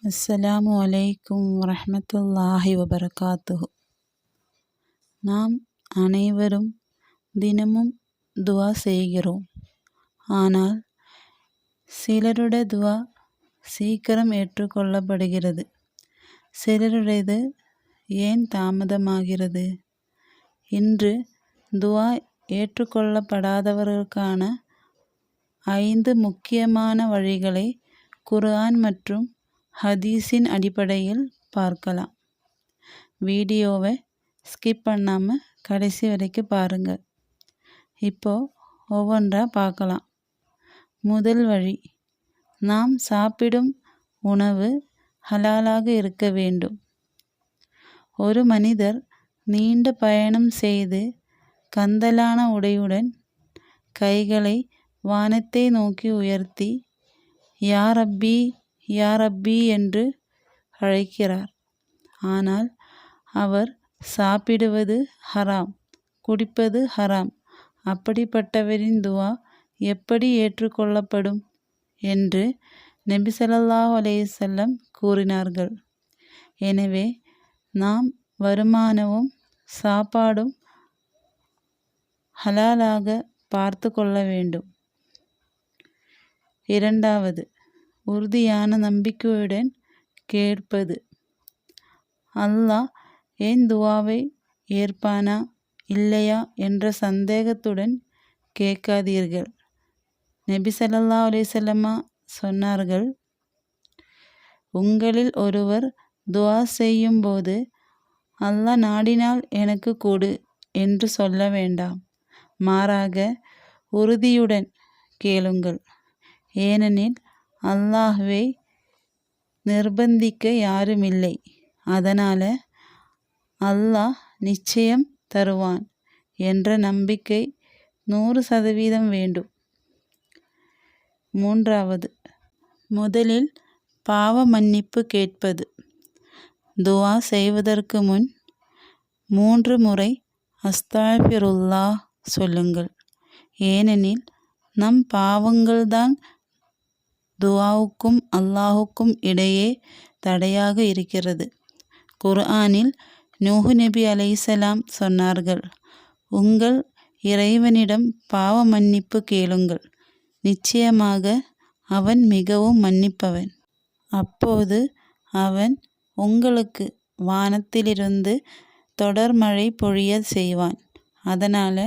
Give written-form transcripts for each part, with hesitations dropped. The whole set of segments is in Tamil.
அஸ்ஸலாமு அலைக்கும் வரஹ்மத்துல்லாஹி வபரகாத்துஹு. நாம் அனைவரும் தினமும் துவா செய்கிறோம். ஆனால் சிலருடைய துவா சீக்கிரம் ஏற்றுக்கொள்ளப்படுகிறது, சிலருடையது ஏன் தாமதமாகிறது? இன்று துவா ஏற்றுக்கொள்ளப்படாதவர்களுக்கான 5 முக்கியமான வழிகளை குர்ஆன் மற்றும் ஹதீஸின் அடிப்படையில் பார்க்கலாம். வீடியோவை ஸ்கிப் பண்ணாமல் கடைசி வரைக்கும் பாருங்கள். இப்போது ஒவ்வொன்றா பார்க்கலாம். முதல் வழி, நாம் சாப்பிடும் உணவு ஹலாலாக இருக்க வேண்டும். ஒரு மனிதர் நீண்ட பயணம் செய்து கந்தலான உடையுடன் கைகளை வானத்தை நோக்கி உயர்த்தி யா ரப்பி யா ரப்பி என்று அழைக்கிறார். ஆனால் அவர் சாப்பிடுவது ஹராம், குடிப்பது ஹராம். அப்படிப்பட்டவரின் துவா எப்படி ஏற்றுக்கொள்ளப்படும் என்று நபி ஸல்லல்லாஹு அலைஹி வஸல்லம் கூறினார்கள். எனவே நாம் வருமானமும் சாப்பாடும் ஹலாலாக பார்த்து கொள்ள வேண்டும். இரண்டாவது, உறுதியான நம்பிக்கையுடன் கேட்பது. அல்லாஹ் என் துவாவை ஏற்பானா இல்லையா என்ற சந்தேகத்துடன் கேட்காதீர்கள். நபி ஸல்லல்லாஹு அலைஹி வஸல்லம் சொன்னார்கள், உங்களில் ஒருவர் துவா செய்யும் போது அல்லாஹ் நாடினால் எனக்கு கொடு என்று சொல்ல வேண்டாம். மாறாக உறுதியுடன் கேளுங்கள். ஏனெனில் அல்லாஹ்வை நிர்பந்திக்க யாருமில்லை. அதனால் அல்லாஹ் நிச்சயம் தருவான் என்ற நம்பிக்கை 100% வேண்டும். மூன்றாவது, முதலில் பாவ மன்னிப்பு கேட்பது. துவா செய்வதற்கு முன் 3 முறை அஸ்தக்ஃபிருல்லாஹ் சொல்லுங்கள். ஏனெனில் நம் பாவங்கள்தான் துவாவுக்கும் அல்லாஹுக்கும் இடையே தடையாக இருக்கிறது. குர்ஆனில் நூஹ் நபி அலைஹிஸ்ஸலாம் சொன்னார்கள், உங்கள் இறைவனிடம் பாவ மன்னிப்பு கேளுங்கள், நிச்சயமாக அவன் மிகவும் மன்னிப்பவன். அப்போது அவன் உங்களுக்கு வானத்திலிருந்து தொடர் மழை பொழிய செய்வான். அதனால்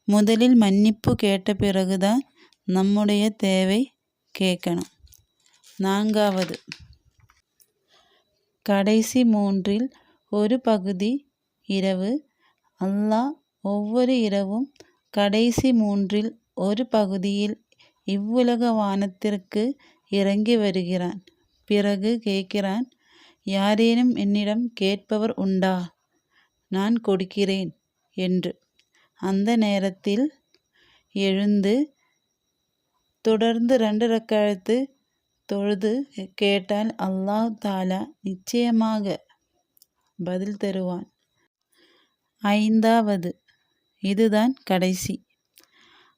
முதலில் மன்னிப்பு கேட்ட பிறகுதான் நம்முடைய தேவை கேட்கணும். நான்காவது, கடைசி 3இல் ஒரு பகுதி இரவு. அல்லாஹ் ஒவ்வொரு இரவும் கடைசி 3இல் ஒரு பகுதியில் இவ்வுலக வானத்திற்கு இறங்கி வருகிறான். பிறகு கேட்கிறான், யாரேனும் என்னிடம் கேட்பவர் உண்டா, நான் கொடுக்கிறேன் என்று. அந்த நேரத்தில் எழுந்து தொடர்ந்து 2 ரக்அத் தொழுது கேட்டால் அல்லாஹ் தஆலா நிச்சயமாக பதில் தருவான். ஐந்தாவது, இதுதான் கடைசி,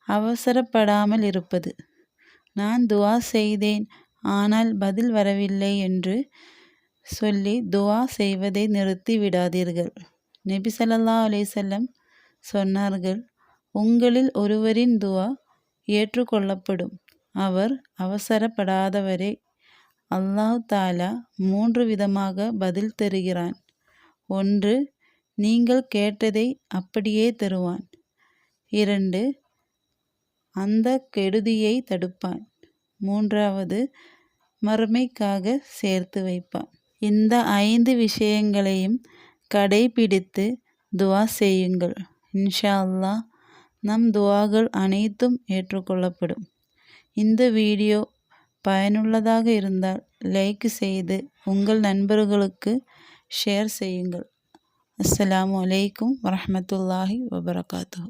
அவசரப்படாமல் இருப்பது. நான் துவா செய்தேன் ஆனால் பதில் வரவில்லை என்று சொல்லி துவா செய்வதை நிறுத்தி விடாதீர்கள். நபி ஸல்லல்லாஹு அலைஹி வஸல்லம் சொன்னார்கள், உங்களில் ஒருவரின் துவா ஏற்றுக்கொள்ளப்படும். அவர் அவசரப்படாதவரை அல்லாஹ் தஆலா 3 விதமாக பதில் தருகிறான். 1, நீங்கள் கேட்டதை அப்படியே தருவான். 2, அந்த கெடுதியை தடுப்பான். 3வது, மறுமைக்காக சேர்த்து வைப்பான். இந்த 5 விஷயங்களையும் கடைபிடித்து துவா செய்யுங்கள். இன்ஷா அல்லாஹ் நம் துவாகள் அனைத்தும் ஏற்றுக்கொள்ளப்படும். இந்த வீடியோ பயனுள்ளதாக இருந்தால் லைக் செய்து உங்கள் நண்பர்களுக்கு ஷேர் செய்யுங்கள். அஸ்ஸலாமு அலைக்கும் வரஹ்மத்துல்லாஹி வபரகாத்துஹு.